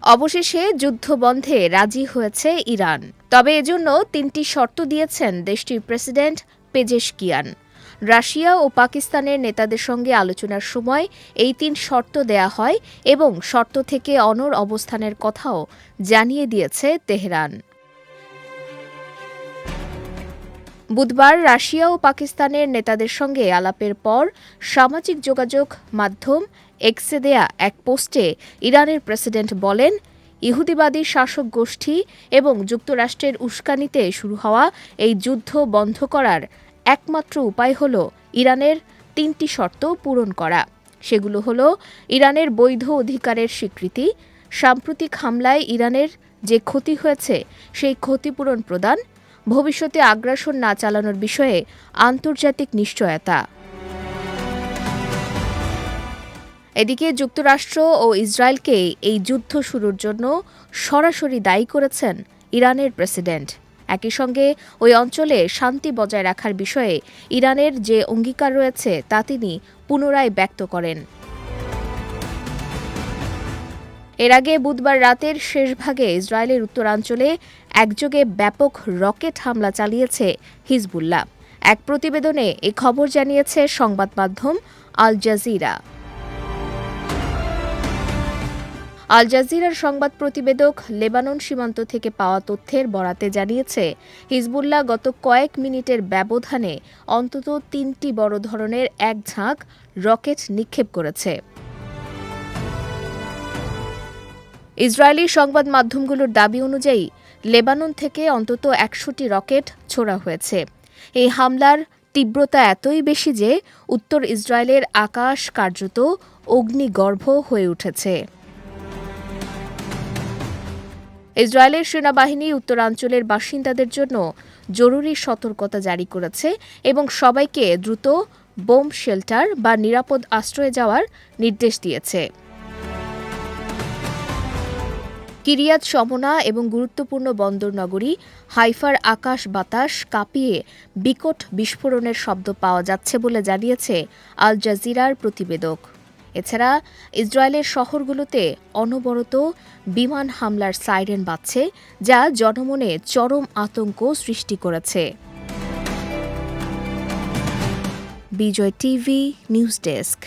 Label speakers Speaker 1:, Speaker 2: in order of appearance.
Speaker 1: অবশেষে যুদ্ধ বন্ধে রাজি হয়েছে ইরান। তবে এজন্য ৩টি শর্ত দিয়েছেন দেশটির প্রেসিডেন্ট পেজেশকিয়ান। রাশিয়া ও পাকিস্তানের নেতাদের সঙ্গে আলোচনার সময় এই ৩ শর্ত দেয়া হয় এবং শর্ত থেকে অনড় অবস্থানের কথাও জানিয়ে দিয়েছে তেহরান। বুধবার রাশিয়া ও পাকিস্তানের নেতাদের সঙ্গে আলাপের পর সামাজিক যোগাযোগ মাধ্যম এক্সে দেয়া এক পোস্টে ইরানের প্রেসিডেন্ট বলেন, ইহুদিবাদী শাসক গোষ্ঠী এবং যুক্তরাষ্ট্রের উস্কানিতে শুরু হওয়া এই যুদ্ধ বন্ধ করার একমাত্র উপায় হল ইরানের ৩টি শর্ত পূরণ করা। সেগুলো হলো ইরানের বৈধ অধিকারের স্বীকৃতি, সাম্প্রতিক হামলায় ইরানের যে ক্ষতি হয়েছে সেই ক্ষতিপূরণ প্রদান, ভবিষ্যতে আগ্রাসন না চালানোর বিষয়ে আন্তর্জাতিক নিশ্চয়তা। এদিকে যুক্তরাষ্ট্র ও ইসরায়েলকে এই যুদ্ধ শুরুর জন্য সরাসরি দায়ী করেছেন ইরানের প্রেসিডেন্ট। একই সঙ্গে ওই অঞ্চলে শান্তি বজায় রাখার বিষয়ে ইরানের যে অঙ্গীকার রয়েছে তা তিনি পুনরায় ব্যক্ত করেন। এর আগে বুধবার রাতের শেষ ভাগে ইসরায়েলের উত্তরাঞ্চলে একযোগে ব্যাপক রকেট হামলা চালিয়েছে হিজবুল্লাহ। এক প্রতিবেদনে এই খবর জানিয়েছে সংবাদ মাধ্যম আল জাজিরা। আল জাজিরার সংবাদ প্রতিবেদক লেবানন সীমান্ত থেকে পাওয়া তথ্যের বরাতে জানিয়েছে, হিজবুল্লাহ গত কয়েক মিনিটের ব্যবধানে অন্তত ৩টি বড় ধরনের এক ঝাঁক রকেট নিক্ষেপ করেছে। ইসরায়েলি সংবাদ মাধ্যমগুলোর দাবি অনুযায়ী লেবানন থেকে অন্তত ১০০টি রকেট ছোড়া হয়েছে। এই হামলার তীব্রতা এতই বেশি যে উত্তর ইসরায়েলের আকাশ কার্যত অগ্নিগর্ভ হয়ে উঠেছে। ইসরায়েলের সেনাবাহিনী উত্তরাঞ্চলের বাসিন্দাদের জন্য জরুরি সতর্কতা জারি করেছে এবং সবাইকে দ্রুত বোম শেল্টার বা নিরাপদ আশ্রয়ে যাওয়ার নির্দেশ দিয়েছে। কিরিয়াত শমনা এবং গুরুত্বপূর্ণ বন্দর নগরী হাইফার আকাশ বাতাস কাঁপিয়ে বিকট বিস্ফোরণের শব্দ পাওয়া যাচ্ছে বলে জানিয়েছে আল জাজিরার প্রতিবেদক। এছাড়া ইসরায়েলের শহরগুলোতে অনবরত বিমান হামলার সাইরেন বাজছে, যা জনমনে চরম আতঙ্ক সৃষ্টি করেছে। বিজয় টিভি নিউজ ডেস্ক।